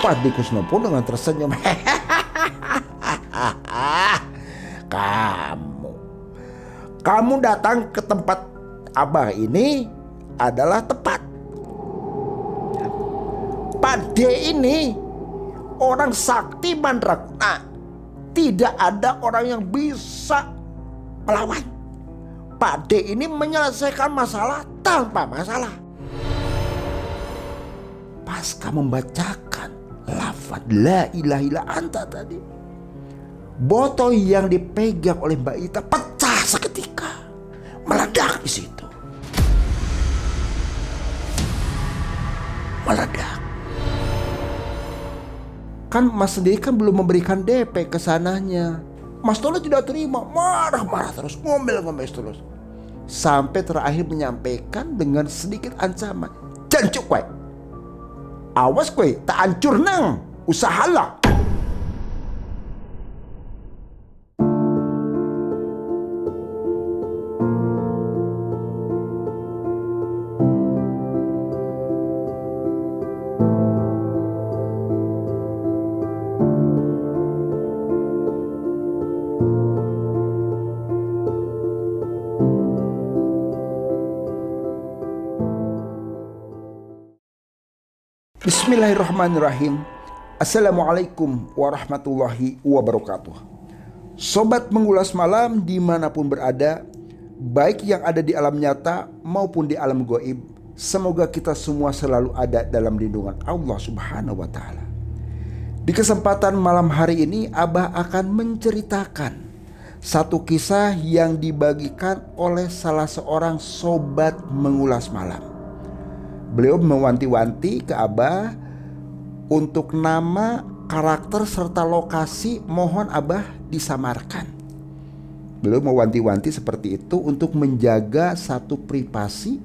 Pak Dikusno pun dengan tersenyum. Kamu datang ke tempat Abah ini adalah tepat. Pak D ini orang sakti mandraguna. Tidak ada orang yang bisa melawan. Pak D ini menyelesaikan masalah tanpa masalah. Pasca membacakan lafaz la ilaha illa anta tadi, botol yang dipegang oleh Mbak Ita pecah seketika, meledak di situ. Meledak. Kan Mas sendiri kan belum memberikan DP ke sananya. Mas Tono tidak terima, marah-marah terus, ngomel-ngomel terus. Sampai terakhir menyampaikan dengan sedikit ancaman. Jancuk kowe. Awas kowe, tak hancur nang usahalah. Bismillahirrahmanirrahim. Assalamualaikum warahmatullahi wabarakatuh. Sobat mengulas malam dimanapun berada, baik yang ada di alam nyata maupun di alam gaib, semoga kita semua selalu ada dalam lindungan Allah Subhanahu wa Ta'ala. Di kesempatan malam hari ini, Abah akan menceritakan satu kisah yang dibagikan oleh salah seorang sobat mengulas malam. Beliau mewanti-wanti ke Abah untuk nama, karakter, serta lokasi mohon Abah disamarkan. Beliau mewanti-wanti seperti itu untuk menjaga satu privasi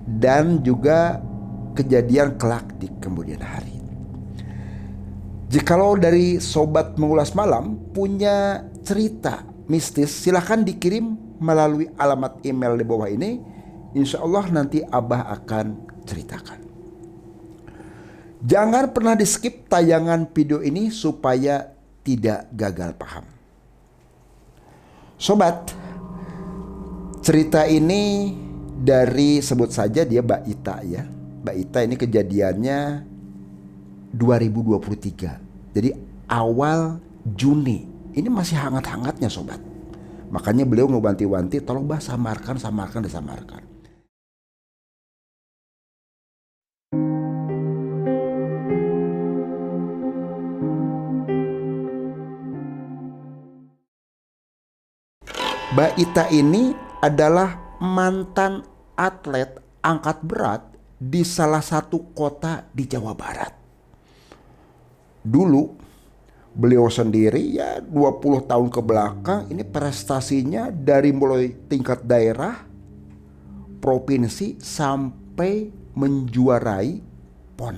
dan juga kejadian kelak di kemudian hari. Jikalau dari sobat mengulas malam punya cerita mistis, silahkan dikirim melalui alamat email di bawah ini. Insya Allah nanti Abah akan ceritakan. Jangan pernah di skip tayangan video ini supaya tidak gagal paham. Sobat, cerita ini dari, sebut saja dia Mbak Ita ya. Mbak Ita ini kejadiannya 2023. Jadi awal Juni. Ini masih hangat-hangatnya sobat. Makanya beliau ngewanti-wanti, tolong Bah samarkan. Mbak Ita ini adalah mantan atlet angkat berat di salah satu kota di Jawa Barat. Dulu beliau sendiri ya 20 tahun ke belakang ini prestasinya dari mulai tingkat daerah, provinsi sampai menjuarai PON.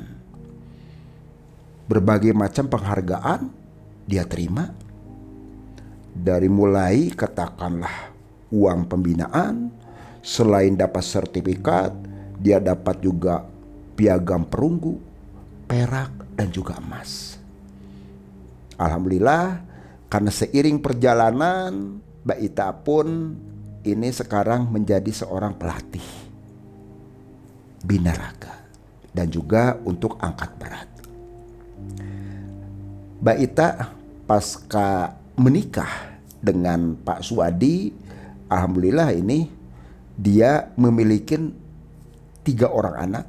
Berbagai macam penghargaan dia terima. Dari mulai katakanlah uang pembinaan, selain dapat sertifikat, dia dapat juga piagam perunggu, perak dan juga emas. Alhamdulillah, karena seiring perjalanan Mbak Ita pun ini sekarang menjadi seorang pelatih binaraga dan juga untuk angkat berat. Mbak Ita pasca menikah dengan Pak Suwadi, alhamdulillah ini dia memiliki 3 orang anak.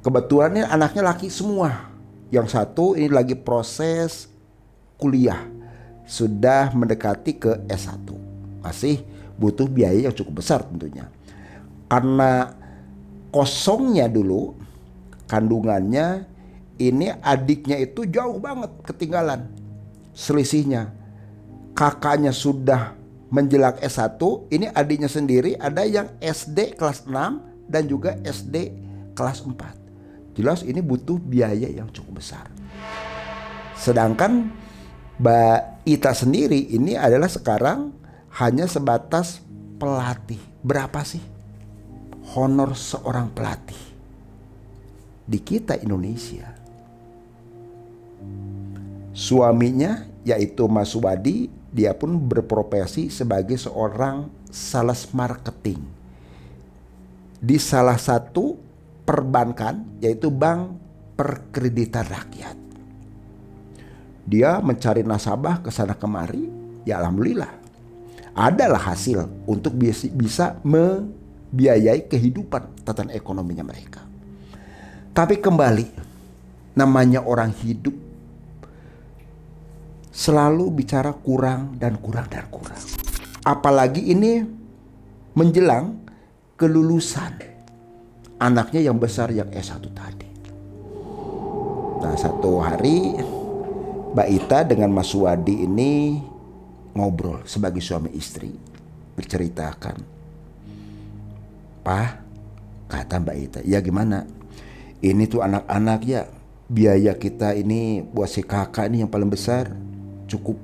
Kebetulan anaknya laki semua. Yang satu ini lagi proses kuliah, sudah mendekati ke S1. Masih butuh biaya yang cukup besar tentunya. Karena kosongnya dulu kandungannya, ini adiknya itu jauh banget ketinggalan. Selisihnya, kakaknya sudah menjelang S1, ini adiknya sendiri ada yang SD kelas 6 dan juga SD kelas 4. Jelas ini butuh biaya yang cukup besar. Sedangkan Mbak Ita sendiri ini adalah sekarang hanya sebatas pelatih. Berapa sih honor seorang pelatih di kita Indonesia? Suaminya yaitu Mas Wadi, dia pun berprofesi sebagai seorang sales marketing di salah satu perbankan, yaitu Bank Perkreditan Rakyat. Dia mencari nasabah ke sana kemari, ya alhamdulillah adalah hasil untuk bisa membiayai kehidupan tatanan ekonominya mereka. Tapi kembali, namanya orang hidup selalu bicara kurang dan kurang dan kurang. Apalagi ini menjelang kelulusan anaknya yang besar yang S1 tadi. Nah, satu hari Mbak Ita dengan Mas Wadi ini ngobrol sebagai suami istri, berceritakan. "Pak," kata Mbak Ita, "ya gimana? Ini tuh anak-anak ya, biaya kita ini buat si kakak ini yang paling besar. Cukup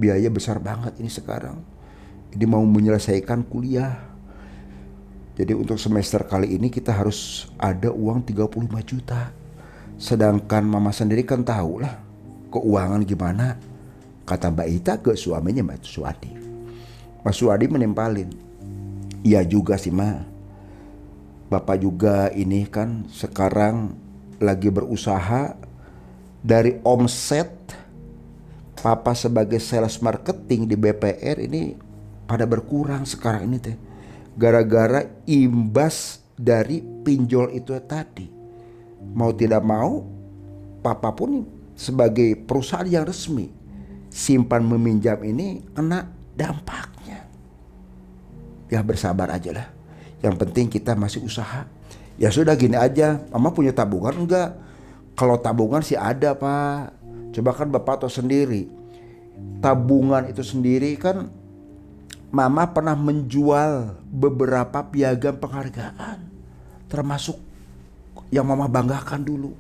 biaya besar banget ini sekarang. Ini mau menyelesaikan kuliah. Jadi untuk semester kali ini kita harus ada uang 35 juta. Sedangkan mama sendiri kan tahu lah keuangan gimana," kata Mbak Ita ke suaminya Mas Wadi. Mas Wadi menimpalin, "Iya juga sih Ma. Bapak juga ini kan sekarang lagi berusaha, dari omset Papa sebagai sales marketing di BPR ini pada berkurang sekarang ini teh. Gara-gara imbas dari pinjol itu tadi. Mau tidak mau, Papa pun sebagai perusahaan yang resmi, simpan meminjam ini kena dampaknya. Ya bersabar aja lah. Yang penting kita masih usaha. Ya sudah gini aja, Mama punya tabungan enggak? Kalau tabungan sih ada Pak. Coba kan Bapak tahu sendiri, tabungan itu sendiri kan Mama pernah menjual beberapa piagam penghargaan, termasuk yang Mama banggakan dulu,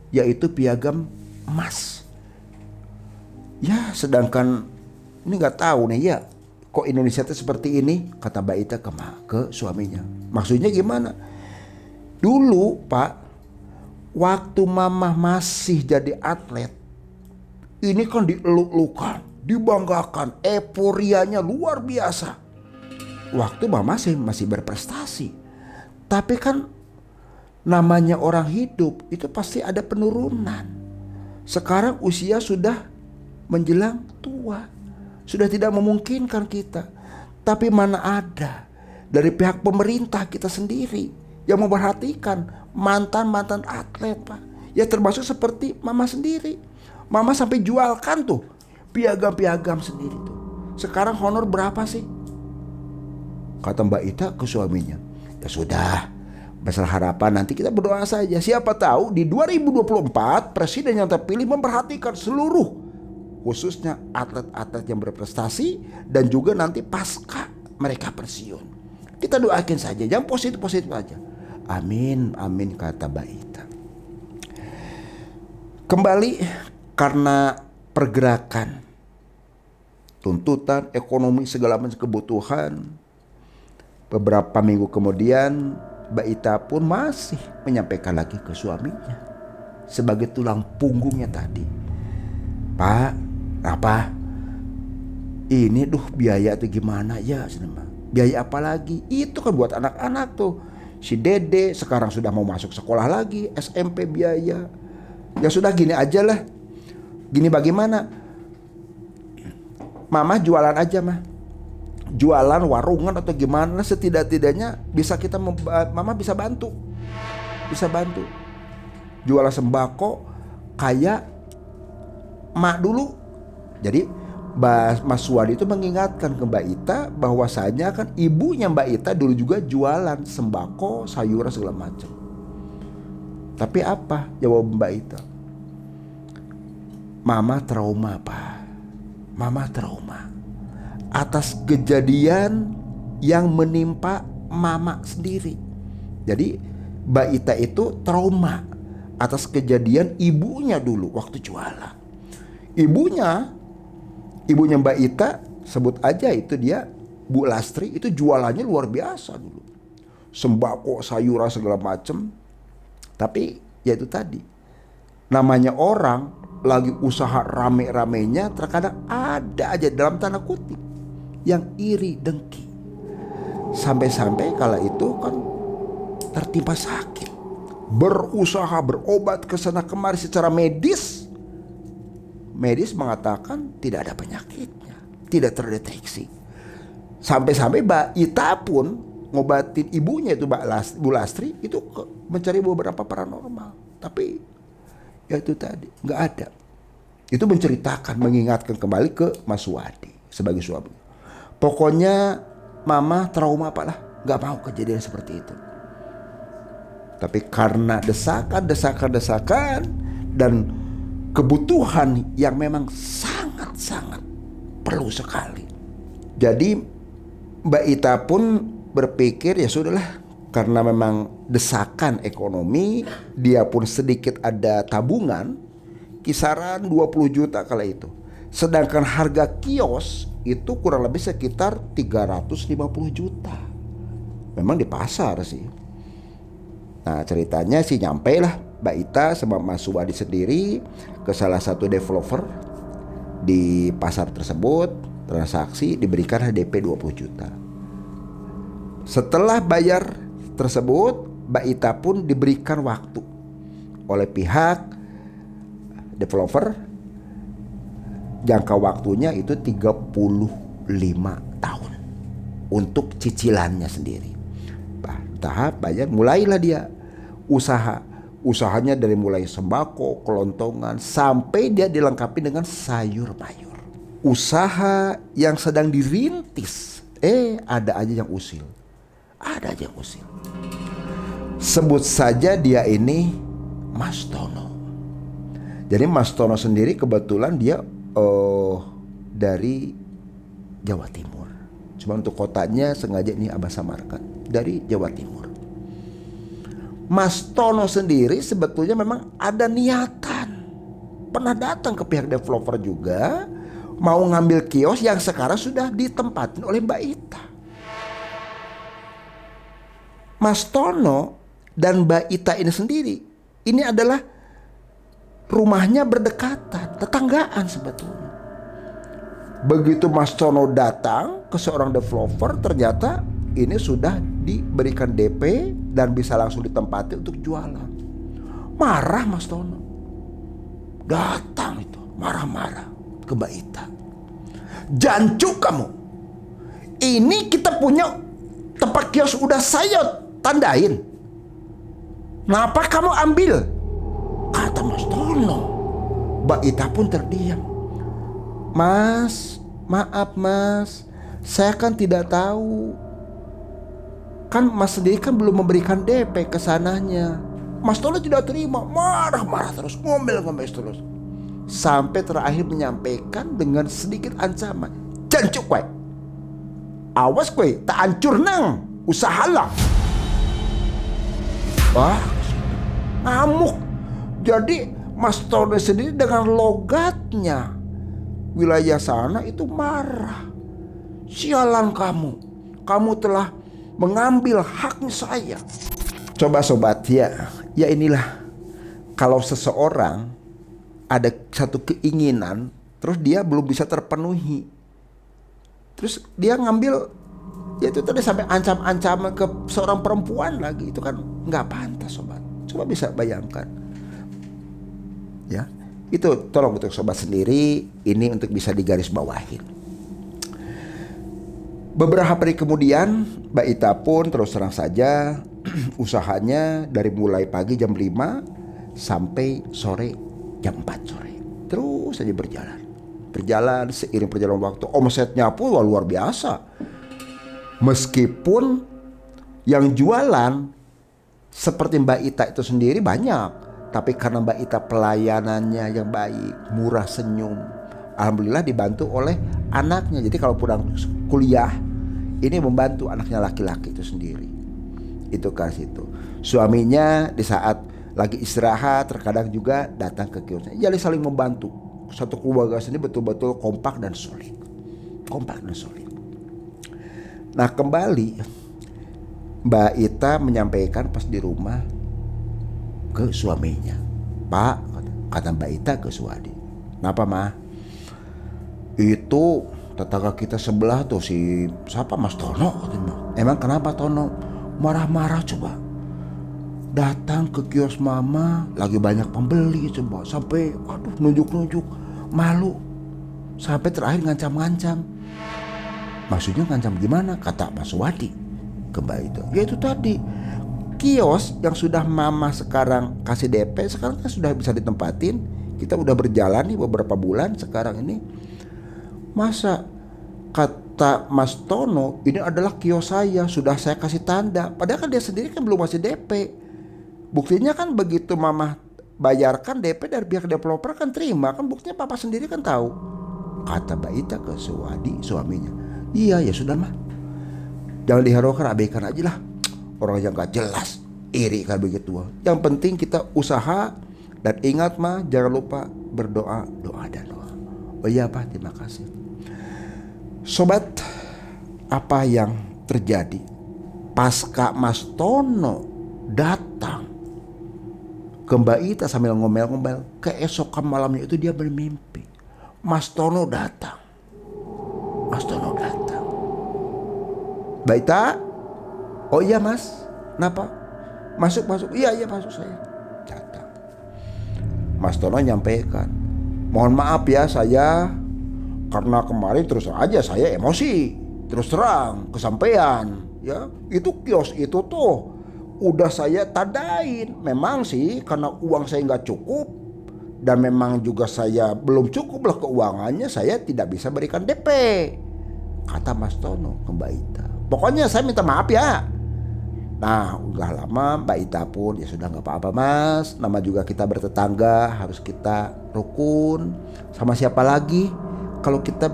yaitu piagam emas. Ya sedangkan ini nggak tahu nih ya, kok Indonesia itu seperti ini," kata Mbak Ita ke suaminya. Maksudnya gimana? Dulu Pak, waktu Mama masih jadi atlet, ini kan dieluk-elukan, dibanggakan, euforianya luar biasa. Waktu Mama masih berprestasi. Tapi kan namanya orang hidup itu pasti ada penurunan. Sekarang usia sudah menjelang tua, sudah tidak memungkinkan kita. Tapi mana ada dari pihak pemerintah kita sendiri yang memperhatikan mantan-mantan atlet Pak. Ya termasuk seperti Mama sendiri. Mama sampai jualkan tuh piagam-piagam sendiri tuh. Sekarang honor berapa sih? Kata Mbak Ita ke suaminya. Ya sudah, besar harapan nanti kita berdoa saja. Siapa tahu di 2024 presiden yang terpilih memperhatikan seluruh, khususnya atlet-atlet yang berprestasi dan juga nanti pasca mereka pensiun. Kita doakan saja, yang positif-positif aja. Amin, amin, kata Mbak Ita. Kembali karena pergerakan, tuntutan ekonomi, segala macam kebutuhan, beberapa minggu kemudian Mbak Ita pun masih menyampaikan lagi ke suaminya sebagai tulang punggungnya tadi. "Pak, apa? Ini biaya tuh gimana ya? Biaya apa lagi? Itu kan buat anak-anak tuh. Si Dede sekarang sudah mau masuk sekolah lagi, SMP biaya. Ya sudah gini aja lah. Gini bagaimana? Mama jualan aja mah. Jualan warungan atau gimana, setidak-tidaknya bisa kita Mama bisa bantu. Bisa bantu. Jualan sembako kayak Mak dulu." Jadi Mas Wadi itu mengingatkan ke Mbak Ita bahwasanya kan ibunya Mbak Ita dulu juga jualan sembako, sayuran segala macam. Tapi apa jawab Mbak Ita? "Mama trauma Pak. Mama trauma atas kejadian yang menimpa Mama sendiri." Jadi Mbak Ita itu trauma atas kejadian ibunya dulu waktu jualan. Ibunya Mbak Ita, sebut aja itu dia Bu Lastri, itu jualannya luar biasa dulu. Sembako, sayuran segala macam. Tapi ya itu tadi, namanya orang lagi usaha rame-ramenya, terkadang ada aja dalam tanda kutip yang iri dengki. Sampai-sampai kala itu kan tertimpa sakit, berusaha berobat ke sana kemari secara medis. Medis mengatakan tidak ada penyakitnya, tidak terdeteksi. Sampai-sampai Mbak Ita pun ngobatin ibunya itu Bu Lastri itu mencari beberapa paranormal, tapi ya itu tadi nggak ada. Itu menceritakan, mengingatkan kembali ke Mas Wadi sebagai suami. Pokoknya mama trauma apalah, nggak mau kejadian seperti itu. Tapi karena desakan dan kebutuhan yang memang sangat perlu sekali. Jadi Mbak Ita pun berpikir ya sudahlah, karena memang desakan ekonomi, dia pun sedikit ada tabungan kisaran 20 juta kala itu. Sedangkan harga kios itu kurang lebih sekitar 350 juta. Memang di pasar sih. Nah ceritanya sih nyampe lah Mbak Ita sama Mas Suwadi sendiri ke salah satu developer di pasar tersebut, transaksi, diberikan DP 20 juta. Setelah bayar tersebut, Mbak Ita pun diberikan waktu oleh pihak developer. Jangka waktunya itu 35 tahun untuk cicilannya sendiri. Tahap bayar, mulailah dia usahanya dari mulai sembako, kelontongan, sampai dia dilengkapi dengan sayur mayur. Usaha yang sedang dirintis, ada aja yang usil. Ada aja yang usil. Sebut saja dia ini Mas Tono. Jadi Mas Tono sendiri kebetulan dia dari Jawa Timur. Cuma untuk kotanya sengaja ini Abah samarkan, dari Jawa Timur. Mas Tono sendiri sebetulnya memang ada niatan, pernah datang ke pihak developer juga, mau ngambil kios yang sekarang sudah ditempatin oleh Mbak Ita. Mas Tono dan Mbak Ita ini sendiri, ini adalah rumahnya berdekatan, tetanggaan sebetulnya. Begitu Mas Tono datang ke seorang developer, ternyata ini sudah diberikan DP dan bisa langsung ditempati untuk jualan. Marah Mas Tono. Datang itu marah-marah ke Mbak Ita. Jancuk kamu. Ini kita punya tempat kios udah saya tandain. Kenapa kamu ambil? Kata Mas Tono. Mbak Ita pun terdiam. Mas, maaf Mas, saya kan tidak tahu. Kan Mas sendiri kan belum memberikan DP ke sananya. Mas Tono tidak terima, marah-marah terus, ngomel-ngomel terus. Sampai terakhir menyampaikan dengan sedikit ancaman. Jancuk kowe. Awas kowe, tak hancur nang, usahalah. Wah, ngamuk. Jadi Mas Tono sendiri dengan logatnya wilayah sana itu marah. Sialan kamu telah mengambil hak saya. Coba sobat ya inilah kalau seseorang ada satu keinginan terus dia belum bisa terpenuhi, terus dia ngambil, ya itu tadi sampai ancam-ancaman ke seorang perempuan lagi, itu kan nggak pantas sobat. Coba bisa bayangkan ya. Itu tolong untuk sobat sendiri, ini untuk bisa digarisbawahin. Beberapa hari kemudian Mbak Ita pun terus terang saja usahanya dari mulai pagi jam 5 sampai sore jam 4 sore. Terus saja berjalan seiring perjalanan waktu. Omsetnya pun luar biasa. Meskipun yang jualan seperti Mbak Ita itu sendiri banyak, tapi karena Mbak Ita pelayanannya yang baik, murah senyum, alhamdulillah dibantu oleh anaknya. Jadi kalau pulang kuliah ini membantu anaknya laki-laki itu sendiri. Itu kan situ. Suaminya di saat lagi istirahat terkadang juga datang ke kiosnya. Jadi saling membantu. Satu keluarga sendiri betul-betul kompak dan solid. Nah kembali Mbak Ita menyampaikan pas di rumah ke suaminya. Pak, Kata Mbak Ita ke Suwadi. Kenapa mah? Itu tetangga kita sebelah tuh si siapa Mas Tono. Emang kenapa Tono? Marah-marah coba. Datang ke kios mama lagi banyak pembeli coba. Sampai aduh nunjuk-nunjuk. Malu. Sampai terakhir ngancam-ngancam. Maksudnya ngancam gimana? Kata Mas Suwadi ke Mbak Ita. Ya itu tadi. Kios yang sudah mama sekarang kasih DP sekarang kan sudah bisa ditempatin. Kita udah berjalan nih beberapa bulan sekarang ini. Masa kata Mas Tono ini adalah kios saya, sudah saya kasih tanda. Padahal kan dia sendiri kan belum kasih DP. Buktinya kan begitu mama bayarkan DP dari pihak developer kan terima. Kan buktinya papa sendiri kan tahu. Kata Mbak Ita ke Suwadi suaminya. Iya ya sudah mah. Jangan dihiraukan, abaikan aja lah. Orang yang gak jelas, iri kan begitu. Yang penting kita usaha dan ingat mah jangan lupa berdoa, doa dan doa. Oh iya Pak, terima kasih. Sobat, apa yang terjadi pasca Mas Tono datang ke Mbak Ita sambil ngomel-ngomel, keesokan malamnya itu dia bermimpi Mas Tono datang. Mas Tono datang. Mbak Ita, oh iya Mas, kenapa? Masuk. Iya masuk saya. Datang. Mas Tono nyampaikan, mohon maaf ya saya karena kemarin terus aja saya emosi, terus terang kesampaian. Ya itu kios itu tuh udah saya tadain. Memang sih karena uang saya nggak cukup dan memang juga saya belum cukup lah keuangannya, saya tidak bisa berikan DP. Kata Mas Tono ke Mbak Ita. Pokoknya saya minta maaf ya. Nah udah lama Mbak Ita pun ya sudah gak apa-apa Mas. Nama juga kita bertetangga, harus kita rukun. Sama siapa lagi? Kalau kita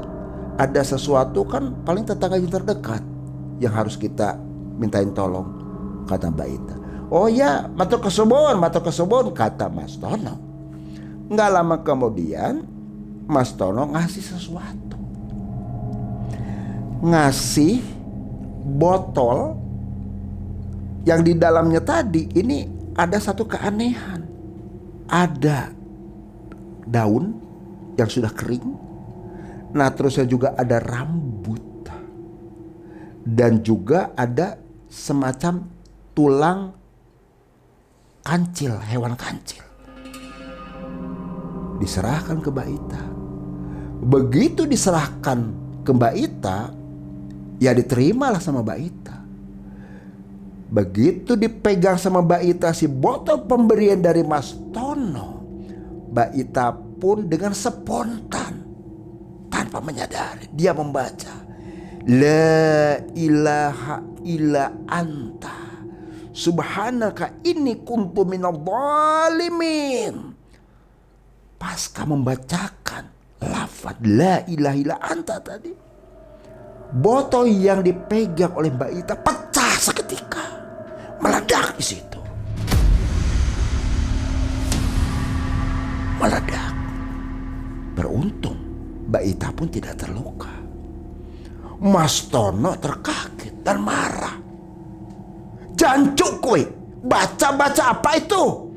ada sesuatu kan paling tetangga yang terdekat yang harus kita mintain tolong. Kata Mbak Ita. Oh ya matur kesuwun kata Mas Tono. Gak lama kemudian Mas Tono ngasih sesuatu. Ngasih botol yang di dalamnya tadi ini ada satu keanehan. Ada daun yang sudah kering. Nah terusnya juga ada rambut. Dan juga ada semacam tulang kancil, hewan kancil. Diserahkan ke Mbak Ita. Begitu diserahkan ke Mbak Ita, ya diterimalah sama Mbak Ita. Begitu dipegang sama Mbak Ita si botol pemberian dari Mas Tono, Mbak Ita pun dengan spontan tanpa menyadari dia membaca La ilaha illa anta subhanaka inni kuntu minadh dhalimin. Pasca membacakan lafaz la ilaha illa anta tadi, botol yang dipegang oleh Mbak Ita pecah seketika, meledak di situ. Meledak. Beruntung Mbak Ita pun tidak terluka. Mas Tono terkaget dan marah. Jancuk kowe, baca-baca apa itu?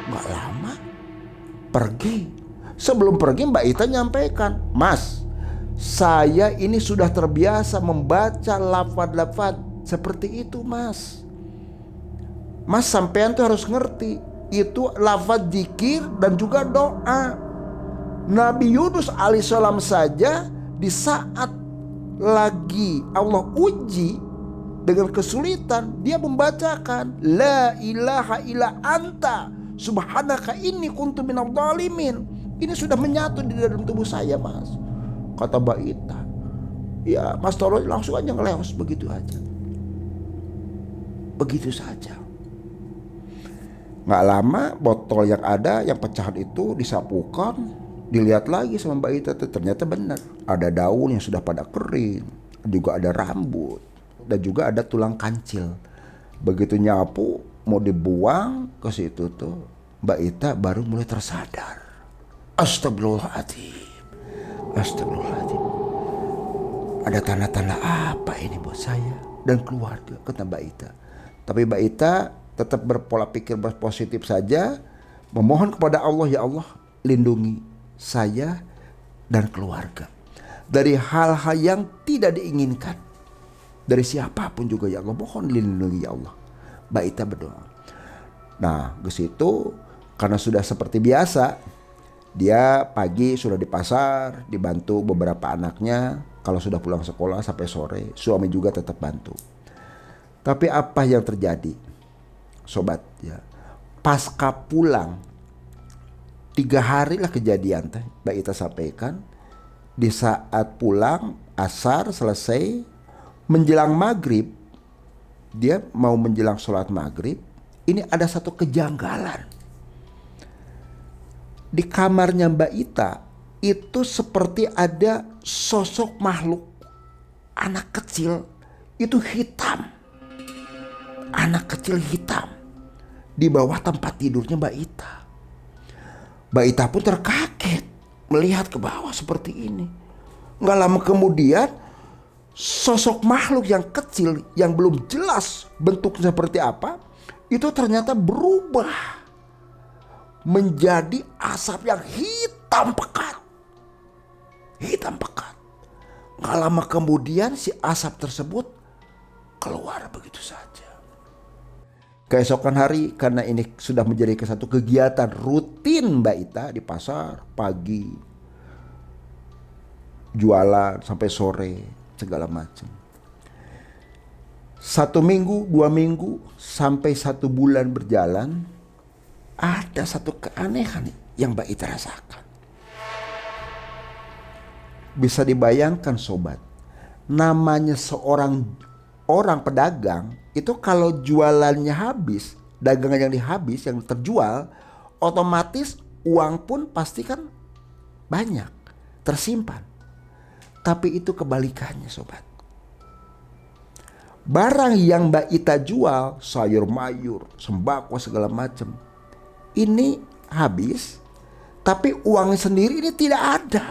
Gak lama pergi. Sebelum pergi Mbak Ita nyampaikan, Mas, saya ini sudah terbiasa membaca lafaz-lafaz seperti itu Mas. Mas sampean tuh harus ngerti, itu lafaz zikir dan juga doa. Nabi Yunus alaihissalam saja di saat lagi Allah uji dengan kesulitan, dia membacakan La ilaha illa anta subhanaka inni kuntu minadh dhalimin. Ini sudah menyatu di dalam tubuh saya Mas. Kata Mbak Ita. Ya Mas Tono langsung aja ngeleos begitu aja. Begitu saja. Gak lama botol yang ada yang pecahan itu disapukan. Dilihat lagi sama Mbak Ita, ternyata benar. Ada daun yang sudah pada kering. Juga ada rambut. Dan juga ada tulang kancil. Begitu nyapu mau dibuang ke situ tuh, Mbak Ita baru mulai tersadar. Astagfirullahaladzim. Astagfirullahaladzim. Ada tanda-tanda apa ini buat saya dan keluarga, kata Mbak Ita. Tapi Mbak Ita tetap berpola pikir positif saja, memohon kepada Allah, ya Allah, lindungi saya dan keluarga dari hal-hal yang tidak diinginkan dari siapapun juga, ya Allah, mohon lindungi ya Allah. Mbak Ita berdoa. Nah, ke situ karena sudah seperti biasa, dia pagi sudah di pasar, dibantu beberapa anaknya. Kalau sudah pulang sekolah sampai sore, suami juga tetap bantu. Tapi apa yang terjadi, sobat ya? Pasca pulang 3 hari lah kejadian teh. Mbak Ita sampaikan di saat pulang asar selesai menjelang maghrib, dia mau menjelang sholat maghrib, ini ada satu kejanggalan. Di kamarnya Mbak Ita itu seperti ada sosok makhluk anak kecil itu hitam. Anak kecil hitam di bawah tempat tidurnya Mbak Ita. Mbak Ita pun terkaget melihat ke bawah seperti ini. Nggak lama kemudian sosok makhluk yang kecil yang belum jelas bentuknya seperti apa itu ternyata berubah menjadi asap yang hitam pekat. Hitam pekat. Nggak lama kemudian si asap tersebut keluar begitu saja. Keesokan hari, karena ini sudah menjadi satu kegiatan rutin Mbak Ita di pasar pagi, jualan sampai sore, segala macam. 1 minggu, 2 minggu, sampai 1 bulan berjalan, ada satu keanehan yang Mbak Ita rasakan. Bisa dibayangkan sobat, namanya seorang orang pedagang itu kalau jualannya habis, dagangan yang dihabis, yang terjual, otomatis uang pun pasti kan banyak tersimpan. Tapi itu kebalikannya sobat. Barang yang Mbak Ita jual, sayur mayur, sembako segala macam, ini habis, tapi uangnya sendiri ini tidak ada.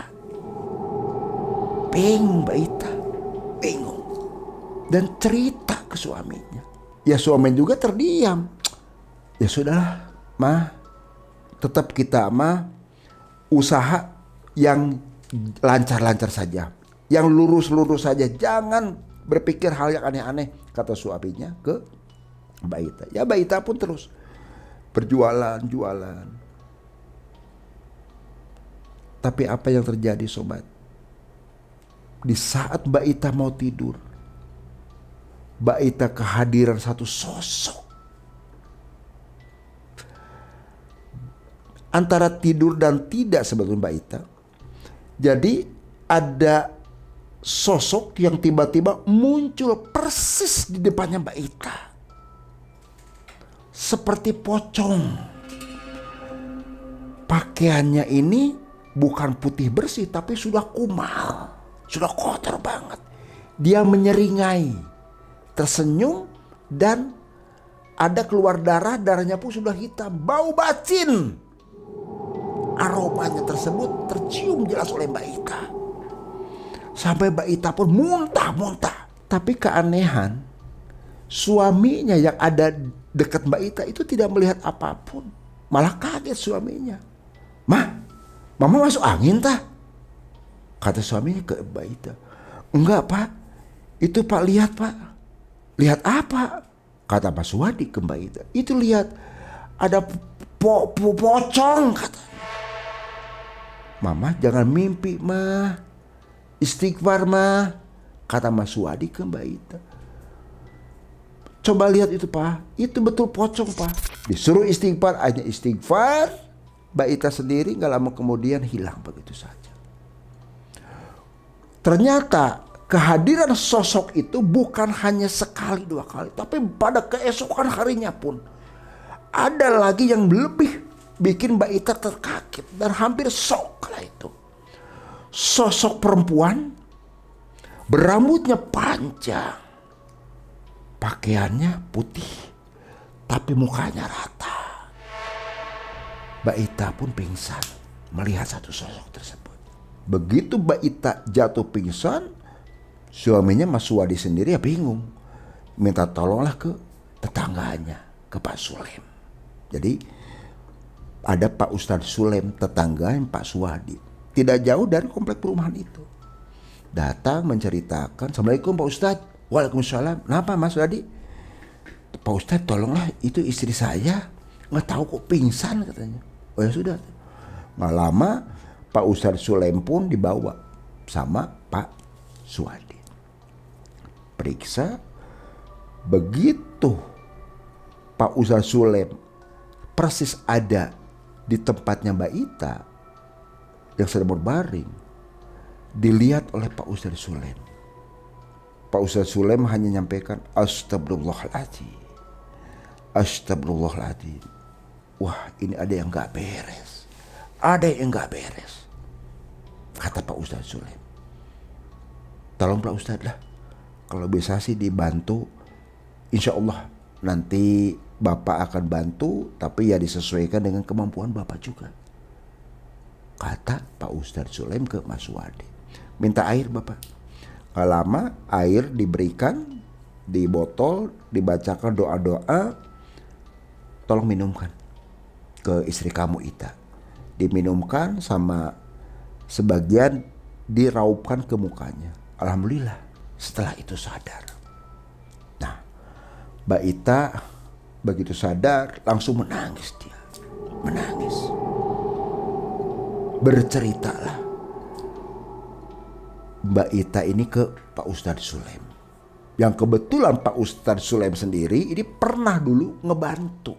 Bingung Mbak Ita, bingung. Dan cerita ke suaminya. Ya suami juga terdiam. Ya sudahlah mah, tetap kita mah usaha yang lancar-lancar saja, yang lurus-lurus saja, jangan berpikir hal yang aneh-aneh, kata suaminya ke Mbak Ita. Ya Mbak Ita pun terus berjualan, jualan. Tapi apa yang terjadi sobat? Di saat Mbak Ita mau tidur, Mbak Ita kehadiran satu sosok. Antara tidur dan tidak sebetulnya Mbak Ita. Jadi ada sosok yang tiba-tiba muncul persis di depannya Mbak Ita. Seperti pocong. Pakaiannya ini bukan putih bersih tapi sudah kumal. Sudah kotor banget. Dia menyeringai, tersenyum, dan ada keluar darah, darahnya pun sudah hitam, bau bacin. Aromanya tersebut tercium jelas oleh Mbak Ita. Sampai Mbak Ita pun muntah-muntah. Tapi keanehan, suaminya yang ada dekat Mbak Ita itu tidak melihat apapun. Malah kaget suaminya. "Mah, mama masuk angin tah?" Kata suaminya ke Mbak Ita. "Enggak Pak, itu Pak lihat Pak." "Lihat apa?" Kata Pak Suwadi ke Mbak Ita. "Itu lihat ada pocong," katanya. "Mama jangan mimpi mah, istighfar mah," kata Mas Suwadi ke Mbak Ita. "Coba lihat itu Pak, itu betul pocong Pak." Disuruh istighfar, hanya istighfar. Mbak Ita sendiri gak lama kemudian hilang begitu saja. Ternyata kehadiran sosok itu bukan hanya sekali 2 kali, tapi pada keesokan harinya pun ada lagi yang lebih bikin Mbak Ita terkaget dan hampir shock kala itu. Sosok perempuan berambutnya panjang, pakaiannya putih, tapi mukanya rata. Mbak Ita pun pingsan melihat satu sosok tersebut. Begitu Mbak Ita jatuh pingsan, suaminya Mas Suwadi sendiri ya bingung. Minta tolonglah ke tetangganya, ke Pak Sulem. Jadi ada Pak Ustadz Sulem, tetangga yang Pak Suwadi, tidak jauh dari komplek perumahan itu. Datang menceritakan, Assalamualaikum Pak Ustadz. Waalaikumsalam. Kenapa Mas Suwadi? Pak Ustadz tolonglah, itu istri saya nggak tahu kok pingsan katanya. Oh ya sudah. Nggak lama Pak Ustadz Sulem pun dibawa sama Pak Suwadi. Periksa, begitu Pak Ustadz Sulem persis ada di tempatnya Mbak Ita yang sedang berbaring, dilihat oleh Pak Ustadz Sulem. Pak Ustadz Sulem hanya menyampaikan astagfirullahaladzim, astagfirullahaladzim. Wah, ini ada yang gak beres, ada yang gak beres, kata Pak Ustadz Sulem. Tolong Pak Ustadz lah, kalau bisa sih dibantu, insya Allah nanti Bapak akan bantu, tapi ya disesuaikan dengan kemampuan Bapak juga, kata Pak Ustadz Sulem ke Mas Suwadi. Minta air Bapak. Gak lama air diberikan di botol, dibacakan doa-doa, tolong minumkan ke istri kamu Ita. Diminumkan sama sebagian diraupkan ke mukanya. Alhamdulillah setelah itu sadar. Nah, Mbak Ita begitu sadar langsung menangis dia. Menangis. Berceritalah Mbak Ita ini ke Pak Ustadz Sulem. Yang kebetulan Pak Ustadz Sulem sendiri ini pernah dulu ngebantu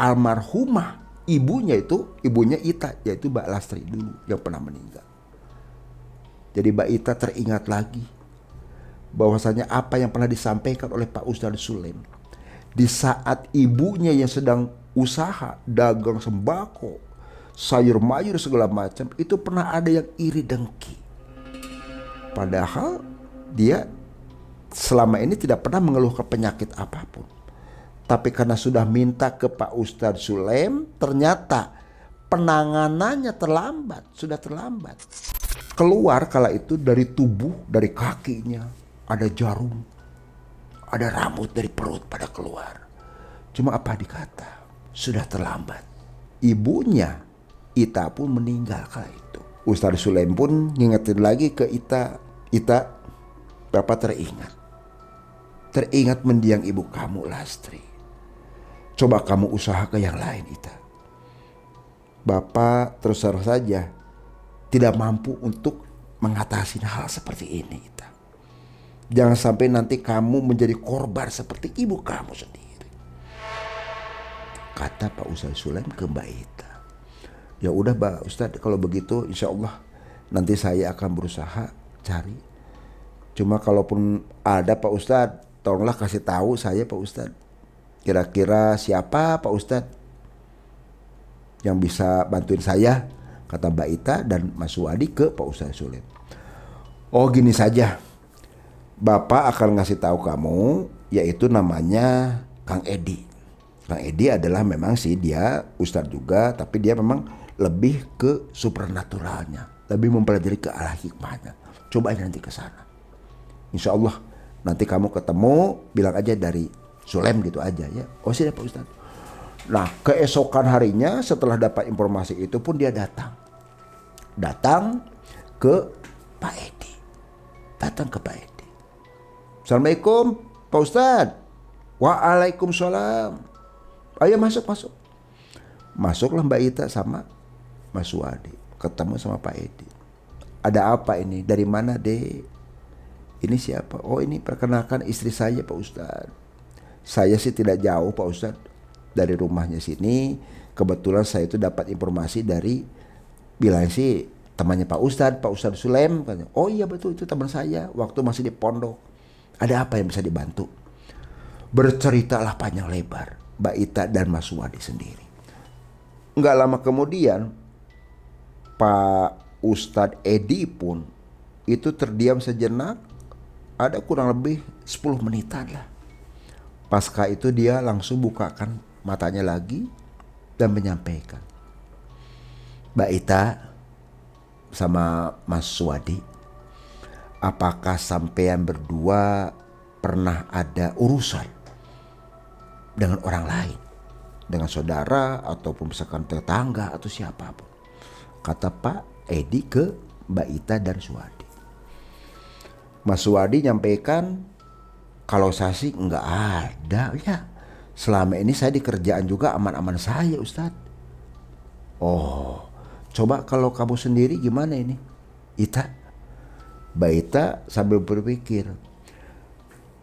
almarhumah ibunya Ita, yaitu Mbak Lastri dulu yang pernah meninggal. Jadi Mbak Ita teringat lagi bahwasanya apa yang pernah disampaikan oleh Pak Ustadz Sulem di saat ibunya yang sedang usaha dagang sembako, sayur mayur segala macam, itu pernah ada yang iri dengki. Padahal dia selama ini tidak pernah mengeluhkan penyakit apapun. Tapi karena sudah minta ke Pak Ustadz Sulem, ternyata penanganannya sudah terlambat. Keluar kala itu dari tubuh, dari kakinya ada jarum, ada rambut dari perut pada keluar. Cuma apa dikata, sudah terlambat. Ibunya Ita pun meninggal kala itu. Ustadz Sulem pun ngingetin lagi ke Ita, Bapak teringat mendiang ibu kamu Lastri. Coba kamu usaha ke yang lain Ita. Bapak terus terang saja tidak mampu untuk mengatasi hal seperti ini Ita. Jangan sampai nanti kamu menjadi korban seperti ibu kamu sendiri, kata Pak Ustadz Sulem ke Mbak Ita. Ya udah Pak Ustadz, kalau begitu insya Allah nanti saya akan berusaha cari. Cuma kalaupun ada Pak Ustadz, tolonglah kasih tahu saya Pak Ustadz. Kira-kira siapa Pak Ustadz yang bisa bantuin saya, kata Mbak Ita dan Mas Suwadi ke Pak Ustadz Sulem. Oh gini saja, Bapak akan ngasih tahu kamu, yaitu namanya Kang Edi. Kang Edi adalah memang sih dia Ustadz juga, tapi dia memang lebih ke supernaturalnya, lebih mempelajari ke arah hikmahnya. Coba aja nanti ke sana. Insya Allah nanti kamu ketemu, bilang aja dari Sulem gitu aja ya. Oh siap Pak Ustadz. Nah keesokan harinya setelah dapat informasi itu pun dia datang ke Pak Edi. Assalamualaikum Pak Ustadz. Waalaikumsalam. Ayo masuk. Masuklah Mbak Ita sama Mas Suwadi, ketemu sama Pak Edi. Ada apa ini? Dari mana dek? Ini siapa? Oh ini perkenalkan istri saya Pak Ustadz. Saya sih tidak jauh Pak Ustadz dari rumahnya sini. Kebetulan saya itu dapat informasi dari, bilang sih temannya Pak Ustadz Sulem. Oh iya betul, itu teman saya waktu masih di pondok. Ada apa yang bisa dibantu? Berceritalah panjang lebar Mbak Ita dan Mas Suwadi sendiri. Nggak lama kemudian Pak Ustadz Edi pun itu terdiam sejenak, ada kurang lebih 10 menitan lah. Pasca itu dia langsung bukakan matanya lagi dan menyampaikan, Mbak Ita sama Mas Suwadi, apakah sampean berdua pernah ada urusan dengan orang lain dengan saudara ataupun misalkan tetangga atau siapapun. Kata Pak Edi ke Mbak Ita dan Suwadi. Mas Suwadi nyampaikan, kalau saya sih nggak ada ya. Selama ini saya di kerjaan juga aman-aman saya Ustadz. Oh, coba kalau kamu sendiri gimana ini Ita? Mbak Ita sambil berpikir,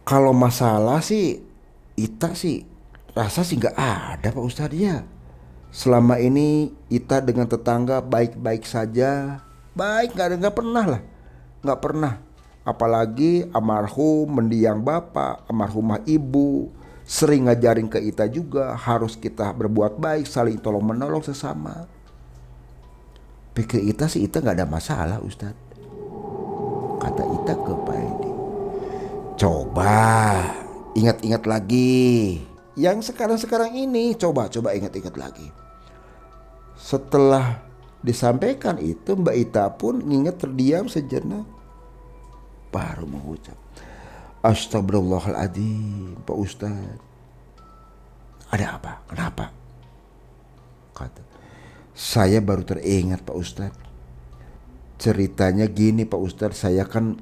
kalau masalah sih Ita sih rasa sih nggak ada Pak Ustadz ya. Selama ini Ita dengan tetangga baik-baik saja, baik, nggak pernah lah, nggak pernah. Apalagi almarhum mendiang bapak, almarhumah ibu sering ngajarin ke Ita juga harus kita berbuat baik, saling tolong menolong sesama. Pikir Ita sih Ita nggak ada masalah Ustadz. Kata Ita ke Pak Edi, coba ingat-ingat lagi yang sekarang ini, coba ingat-ingat lagi. Setelah disampaikan itu, Mbak Ita pun ingat, terdiam sejenak, baru mengucap, Astagfirullahaladzim Pak Ustadz. Ada apa? Kenapa? Kata, saya baru teringat Pak Ustadz. Ceritanya gini Pak Ustadz, saya kan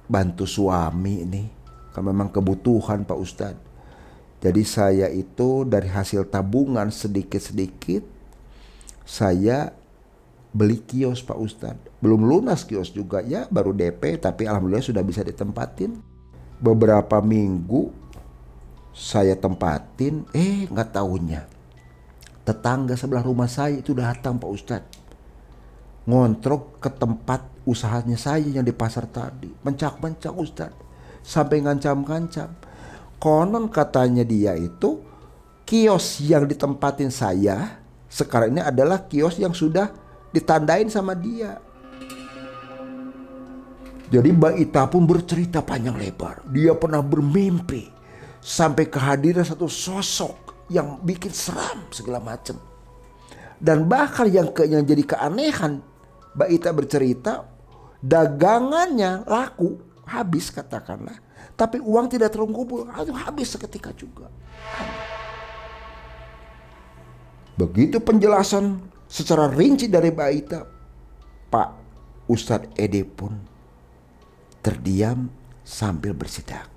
bantu suami ini, kan memang kebutuhan Pak Ustadz. Jadi saya itu dari hasil tabungan sedikit-sedikit saya beli kios Pak Ustadz. Belum lunas kios juga ya, baru DP, tapi alhamdulillah sudah bisa ditempatin. Beberapa minggu saya tempatin, nggak tahunya tetangga sebelah rumah saya itu datang Pak Ustadz, ngontrok ke tempat usahanya saya yang di pasar tadi. Mencak-mencak Ustadz, sampai ngancam-ngancam. Konon katanya dia itu kios yang ditempatin saya sekarang ini adalah kios yang sudah ditandain sama dia. Jadi Mbak Ita pun bercerita panjang lebar. Dia pernah bermimpi sampai kehadiran satu sosok yang bikin seram segala macam. Dan bahkan yang jadi keanehan, Mbak Ita bercerita dagangannya laku, habis katakanlah. Tapi uang tidak terkumpul, habis seketika juga. Begitu penjelasan secara rinci dari Mbak Ita, Pak Ustadz Edi pun terdiam sambil bersidak.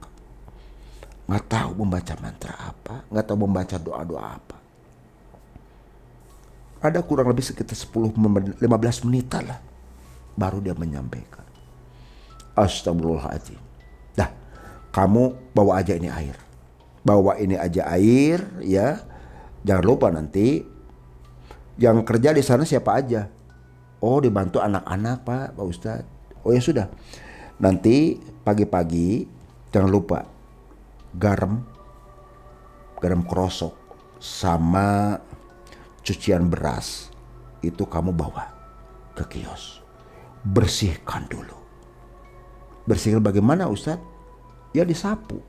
Nggak tahu membaca mantra apa, nggak tahu membaca doa-doa apa. Ada kurang lebih sekitar 10-15 menitan lah, baru dia menyampaikan, Astagfirullahaladzim. Dah, kamu bawa aja ini air. Bawa ini aja air ya. Jangan lupa nanti yang kerja di sana siapa aja. Oh, dibantu anak-anak Pak Ustadz. Oh ya sudah. Nanti pagi-pagi jangan lupa garam krosok sama cucian beras itu kamu bawa ke kios. Bersihkan dulu. Bersihkan bagaimana Ustadz? Ya disapu.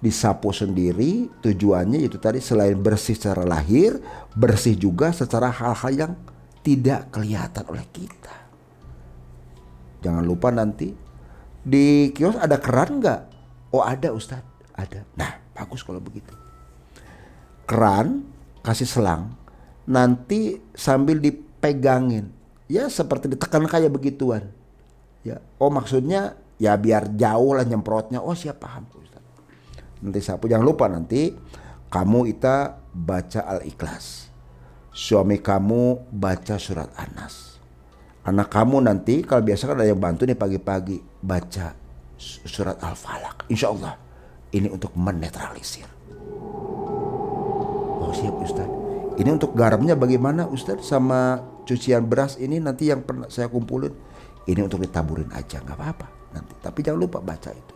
Disapu sendiri, tujuannya itu tadi selain bersih secara lahir, bersih juga secara hal-hal yang tidak kelihatan oleh kita. Jangan lupa nanti di kios ada keran nggak? Oh ada Ustadz, ada. Nah bagus kalau begitu. Keran kasih selang, nanti sambil dipegangin, ya seperti ditekan kayak begituan. Ya, oh maksudnya ya biar jauh lah nyemprotnya. Oh siap, paham Ustadz. Nanti sapu, jangan lupa nanti kamu Ita baca Al-Ikhlas. Suami kamu baca surat An-Nas. Anak kamu nanti kalau biasa kan ada yang bantu nih pagi-pagi baca surat Al-Falaq. Insya Allah ini untuk menetralisir. Oh siap Ustaz. Ini untuk garamnya bagaimana Ustaz, sama cucian beras ini nanti yang pernah saya kumpulin. Ini untuk ditaburin aja, nggak apa-apa nanti. Tapi jangan lupa baca itu.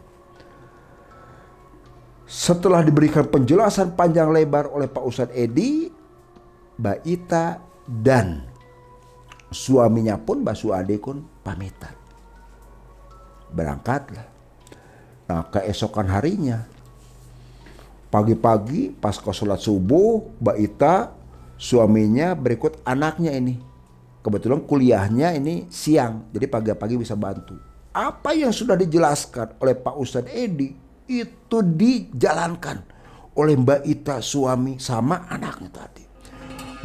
Setelah diberikan penjelasan panjang lebar oleh Pak Ustadz Edi, Mbak Ita dan suaminya pun Mbak Suwadi pun pamitan. Berangkatlah. Nah keesokan harinya, pagi-pagi pas sholat subuh, Mbak Ita suaminya berikut anaknya ini. Kebetulan kuliahnya ini siang, jadi pagi-pagi bisa bantu. Apa yang sudah dijelaskan oleh Pak Ustadz Edi itu dijalankan. oleh Mbak Ita suami sama anaknya tadi.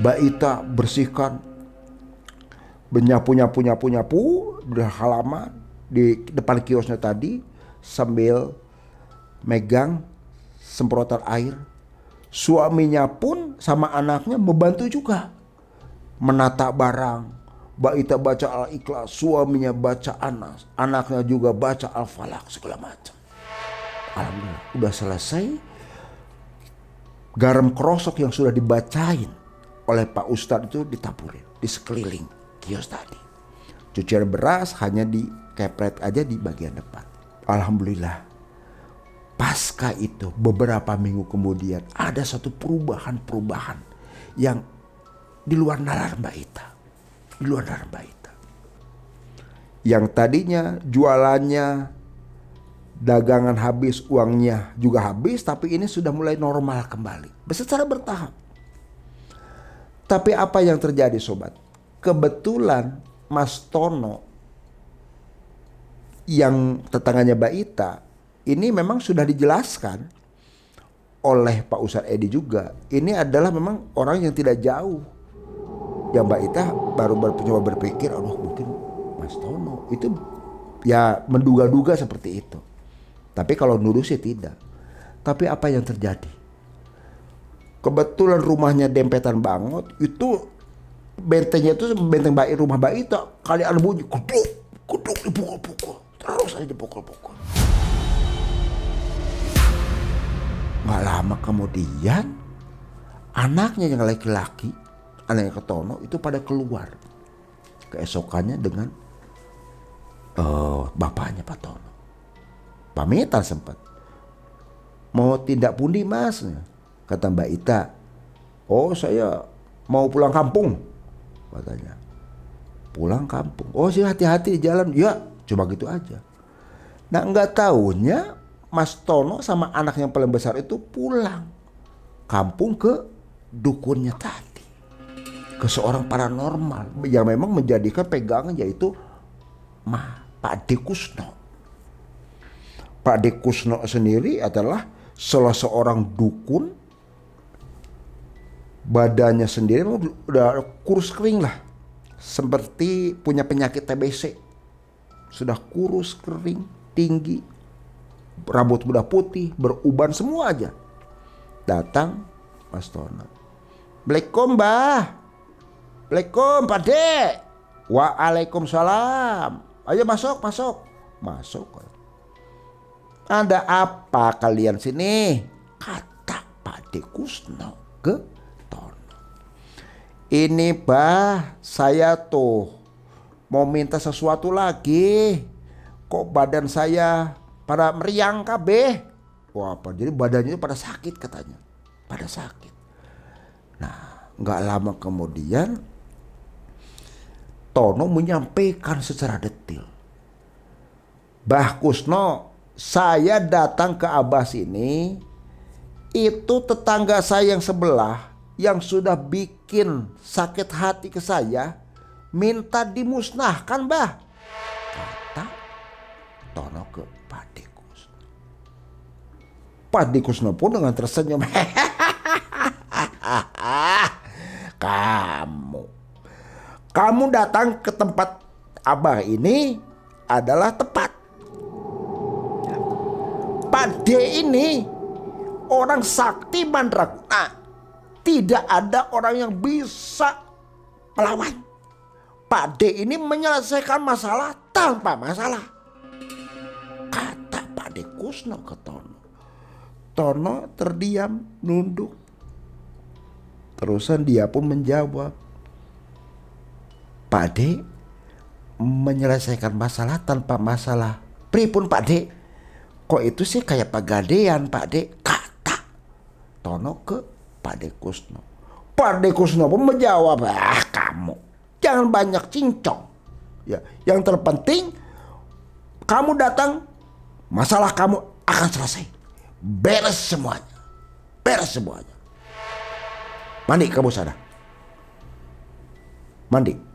Mbak Ita bersihkan, menyapu di halaman di depan kiosnya tadi sambil megang semprotan air. Suaminya pun sama anaknya membantu juga menata barang. Mbak Ita baca Al-Ikhlas, suaminya baca Anas, anaknya juga baca Al-Falaq segala macam. Alhamdulillah udah selesai. Garam krosok yang sudah dibacain oleh Pak Ustadz itu ditaburin di sekeliling kios tadi. Cucian beras hanya dikepret aja di bagian depan. Alhamdulillah. Pasca itu beberapa minggu kemudian ada satu perubahan yang di luar nalar Mbak Ita. Di luar nalar Mbak Ita. Yang tadinya jualannya dagangan habis, uangnya juga habis, tapi ini sudah mulai normal kembali. Secara bertahap. Tapi apa yang terjadi sobat? Kebetulan Mas Tono yang tetangganya Mbak Ita ini memang sudah dijelaskan oleh Pak Ustadz Edi juga. Ini adalah memang orang yang tidak jauh. Yang Mbak Ita baru coba berpikir, aduh mungkin Mas Tono. Itu ya menduga-duga seperti itu. Tapi kalau nuduh sih tidak. Tapi apa yang terjadi? Kebetulan rumahnya dempetan banget. Itu bentengnya itu benteng rumah Mbak Ita. Kali ada bunyi kuduk dipukul-pukul. Terus aja dipukul-pukul. Gak lama kemudian anaknya yang laki-laki, anaknya Ketono itu pada keluar. Keesokannya dengan bapaknya Pak Tono. Pamitan sempat. Mau tindak pundi mas? Kata Mbak Ita. Oh saya mau pulang kampung. Katanya. Pulang kampung. Oh sih hati-hati di jalan. Ya cuma gitu aja. Nah nggak tahunya Mas Tono sama anak yang paling besar itu pulang kampung ke dukunnya tadi. Ke seorang paranormal yang memang menjadikan pegangan yaitu Pak D. Kusno. Pak D. Kusno sendiri adalah salah seorang dukun. Badannya sendiri udah kurus kering lah. Seperti punya penyakit TBC. Sudah kurus kering, tinggi. Rambut udah putih, beruban semua aja. Datang Mas Tono. Assalamualaikum Mbah. Assalamualaikum Pak D. Waalaikumsalam. Ayo masuk. Masuk. Ada apa kalian sini? Kata Pak D. Kusno ke Tono. Ini Bah, saya tuh mau minta sesuatu lagi. Kok badan saya pada meriang kabeh? Wah apa? Jadi badannya pada sakit katanya. Pada sakit. Nah gak lama kemudian Tono menyampaikan secara detail. Bah Kusno, saya datang ke Abah sini, itu tetangga saya yang sebelah yang sudah bikin sakit hati ke saya, minta dimusnahkan Bah. Kata Tono ke Pak D. Kusno. Pak D. Kusno pun dengan tersenyum. Kamu datang ke tempat Abah ini adalah tepat. Pak D ini orang sakti mandraguna. Tidak ada orang yang bisa melawan. Pak D ini menyelesaikan masalah tanpa masalah. Kata Pak D. Kusno ke Tono. Tono terdiam, nunduk. Terusan dia pun menjawab. Pak D menyelesaikan masalah tanpa masalah. Pripun Pak D? Kok itu sih kayak pegadaian Pak D? Kata Tono ke Pak D. Kusno. Pak D. Kusno pun menjawab, kamu jangan banyak cincong. Ya, yang terpenting kamu datang, masalah kamu akan selesai. Beres semuanya. Mandi kamu sana. Mandi.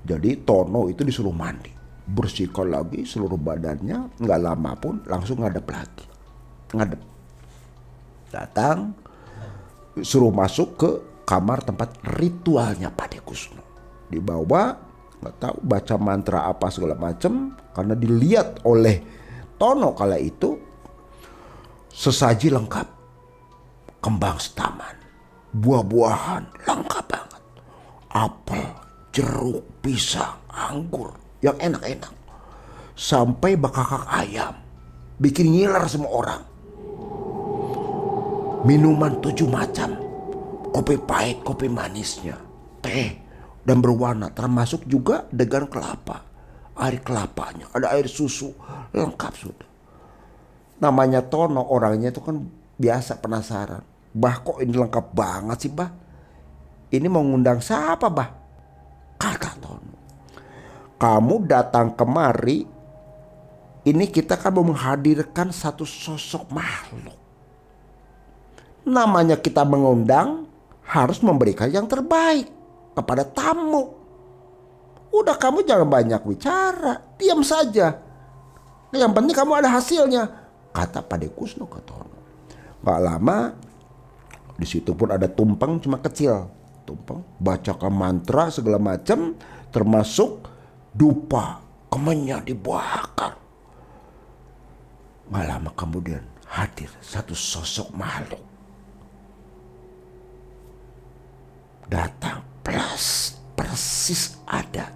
Jadi Tono itu disuruh mandi. Bersihkan lagi seluruh badannya. Gak lama pun langsung ngadep lagi. Ngadep. Datang, suruh masuk ke kamar tempat ritualnya Pade Kusno. Dibawa, nggak tahu baca mantra apa segala macam, karena dilihat oleh Tono kala itu sesaji lengkap, kembang setaman, buah-buahan lengkap banget, apel, jeruk, pisang, anggur yang enak-enak, sampai bakakak ayam, bikin ngiler semua orang. Minuman 7 macam, kopi pahit, kopi manisnya, teh dan berwarna, termasuk juga degan kelapa, air kelapanya, ada air susu, lengkap sudah. Namanya Tono, orangnya itu kan biasa penasaran. Bah, kok ini lengkap banget sih, bah? Ini mau ngundang siapa, bah? Kata Tono, kamu datang kemari, ini kita kan mau menghadirkan satu sosok makhluk. Namanya kita mengundang, harus memberikan yang terbaik kepada tamu. Udah, kamu jangan banyak bicara, diam saja. Yang penting kamu ada hasilnya, kata Pade Kusno ke Tono. Gak lama, di situ pun ada tumpeng cuma kecil. Tumpeng, bacakan mantra segala macam, termasuk dupa, kemennya dibakar. Gak lama kemudian hadir satu sosok makhluk. Datang persis ada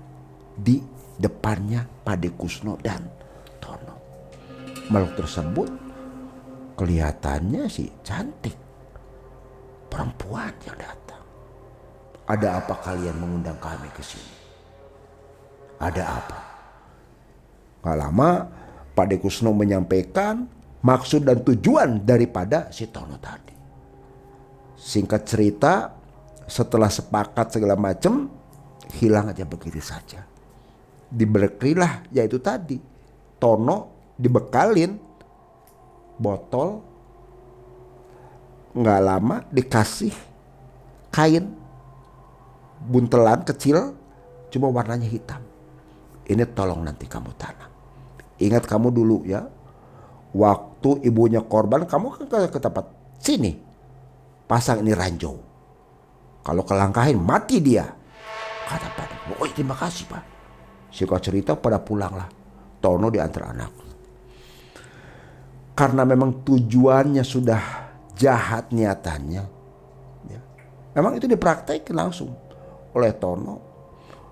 di depannya Pade Kusno dan Tono. Makhluk tersebut kelihatannya sih cantik, perempuan yang datang. Ada apa kalian mengundang kami ke sini? Ada apa? Gak lama Pade Kusno menyampaikan maksud dan tujuan daripada si Tono tadi. Singkat cerita, setelah sepakat segala macam, hilang aja begitu saja. Diberilah, yaitu tadi, Tono dibekalin botol, nggak lama dikasih kain buntelan kecil, cuma warnanya hitam. Ini tolong nanti kamu tanam. Ingat kamu dulu ya, waktu ibunya korban, kamu kan ke tempat sini, pasang ini ranjau. Kalau kelangkahin mati dia, kata Pade. Oh, terima kasih, Pak. Singkat cerita pada pulanglah Tono diantar anak. Karena memang tujuannya sudah jahat niatannya, ya, memang itu dipraktekkan langsung oleh Tono.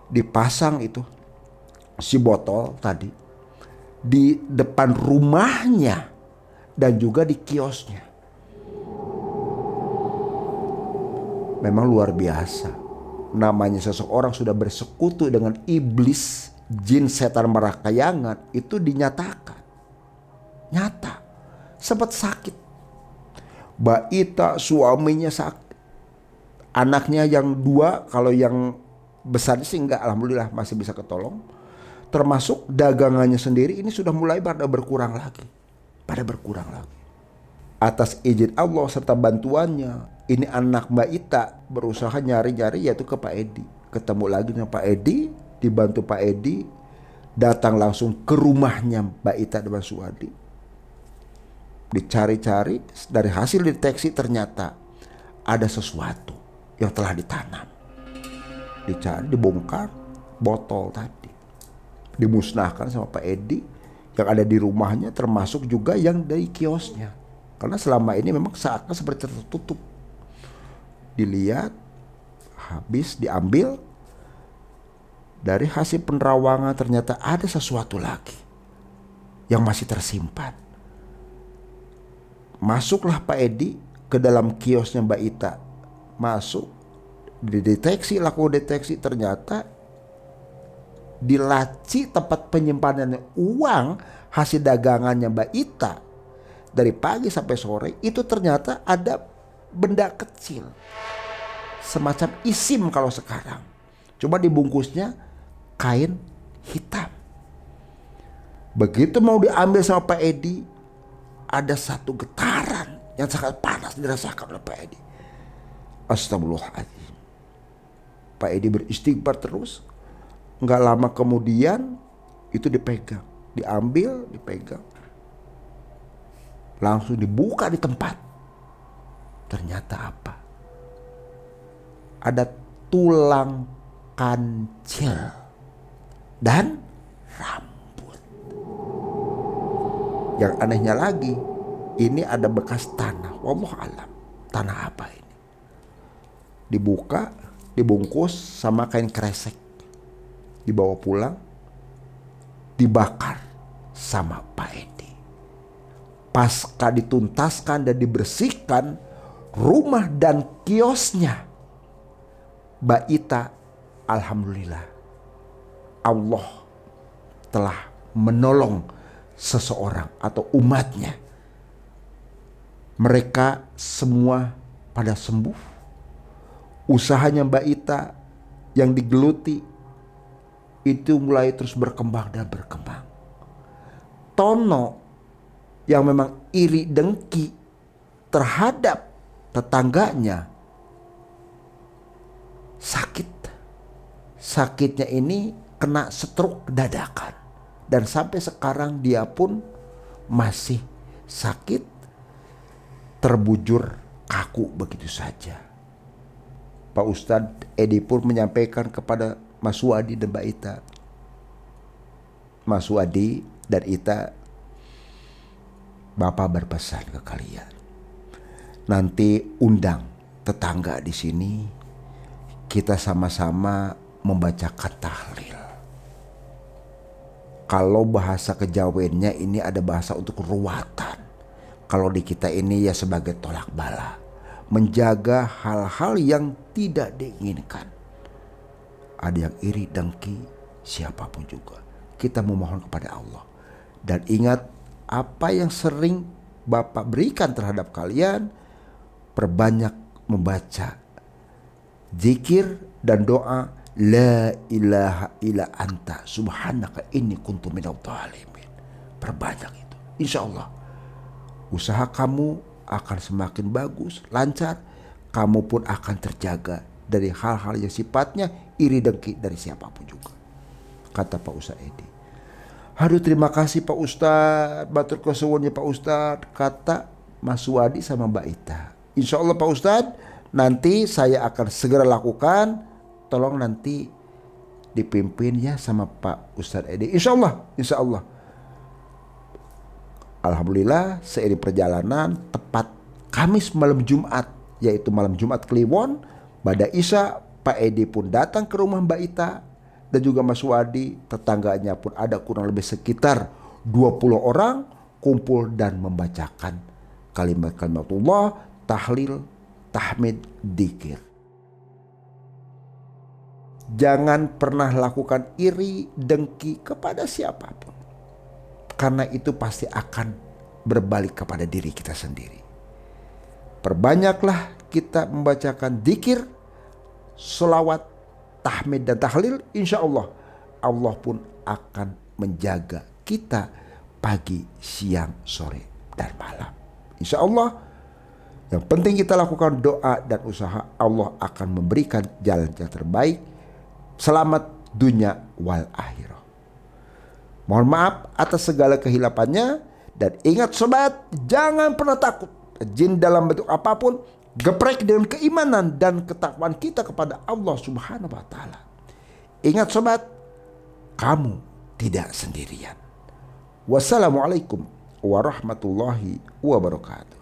Dipasang itu si botol tadi di depan rumahnya dan juga di kiosnya. Memang luar biasa. Namanya seseorang sudah bersekutu dengan iblis, jin, setan merakayangan, itu dinyatakan. Nyata. Sempat sakit. Mbak Ita suaminya sakit. Anaknya yang 2, kalau yang besar sih enggak, alhamdulillah masih bisa ketolong. Termasuk dagangannya sendiri ini sudah mulai pada berkurang lagi. Atas izin Allah serta bantuannya, ini anak Mbak Ita berusaha nyari-nyari yaitu ke Pak Edi. Ketemu lagi dengan Pak Edi, dibantu Pak Edi, datang langsung ke rumahnya Mbak Ita dan Mas Suwadi. Dicari-cari, dari hasil deteksi ternyata ada sesuatu yang telah ditanam. Dicari, dibongkar botol tadi, dimusnahkan sama Pak Edi yang ada di rumahnya, termasuk juga yang dari kiosnya. Karena selama ini memang saatnya seperti tertutup. Dilihat, habis diambil. Dari hasil penerawangan ternyata ada sesuatu lagi yang masih tersimpan. Masuklah Pak Edi ke dalam kiosnya Mbak Ita. Masuk, laku deteksi ternyata di laci tempat penyimpanannya uang hasil dagangannya Mbak Ita dari pagi sampai sore, itu ternyata ada benda kecil semacam isim kalau sekarang, cuma dibungkusnya kain hitam. Begitu mau diambil sama Pak Edi, ada satu getaran yang sangat panas dirasakan oleh Pak Edi. Astagfirullahaladzim. Pak Edi beristighfar terus. Nggak lama kemudian itu dipegang, diambil, dipegang, langsung dibuka di tempat. Ternyata apa? Ada tulang kancil dan rambut. Yang anehnya lagi, ini ada bekas tanah. Wallahu alam. Tanah apa ini? Dibuka, dibungkus sama kain kresek. Dibawa pulang, dibakar sama Pak Edi. Pasca dituntaskan dan dibersihkan rumah dan kiosnya, Mbak Ita, alhamdulillah Allah telah menolong seseorang atau umatnya. Mereka semua pada sembuh. Usahanya Mbak Ita yang digeluti itu mulai terus berkembang dan berkembang. Tono yang memang iri dengki terhadap tetangganya sakit. Sakitnya ini kena stroke dadakan. Dan sampai sekarang dia pun masih sakit, terbujur kaku begitu saja. Pak Ustadz Edi pun menyampaikan kepada Mas Wadi dan Mbak Ita. Mas Wadi dan Ita, Bapak berpesan ke kalian, nanti undang tetangga di sini, kita sama-sama membacakan tahlil. Kalau bahasa kejawennya ini ada bahasa untuk ruwatan. Kalau di kita ini ya sebagai tolak bala. Menjaga hal-hal yang tidak diinginkan. Ada yang iri dengki, siapapun juga. Kita memohon kepada Allah. Dan ingat apa yang sering Bapak berikan terhadap kalian. Perbanyak membaca zikir dan doa. La ilaha illa anta subhanaka inni kuntu minadh dhalimin. Perbanyak itu. Insya Allah usaha kamu akan semakin bagus, lancar. Kamu pun akan terjaga dari hal-hal yang sifatnya iri dengki dari siapapun juga. Kata Pak Ustadz Edi. Aduh, terima kasih Pak Ustadz, batur kesuwunnya Pak Ustadz. Kata Mas Wadi sama Mbak Ita. Insya Allah Pak Ustadz, nanti saya akan segera lakukan. Tolong nanti dipimpin ya sama Pak Ustadz Edi. Insya Allah, insya Allah. Alhamdulillah seiring perjalanan tepat Kamis malam Jumat, yaitu malam Jumat Kliwon, pada Isya, Pak Edi pun datang ke rumah Mbak Ita dan juga Mas Wadi. Tetangganya pun ada kurang lebih sekitar 20 orang kumpul dan membacakan kalimat-kalimatullah, tahlil, tahmid, dzikir. Jangan pernah lakukan iri dengki kepada siapapun. Karena itu pasti akan berbalik kepada diri kita sendiri. Perbanyaklah kita membacakan dzikir, sholawat, tahmid dan tahlil. Insya Allah, Allah pun akan menjaga kita pagi, siang, sore, dan malam. Insya Allah, yang penting kita lakukan doa dan usaha. Allah akan memberikan jalan yang terbaik. Selamat dunia wal akhirah. Mohon maaf atas segala kehilapannya. Dan ingat sobat, jangan pernah takut. Jin dalam bentuk apapun, geprek dengan keimanan dan ketakwaan kita kepada Allah Subhanahu wa Ta'ala. Ingat sobat, kamu tidak sendirian. Wassalamualaikum warahmatullahi wabarakatuh.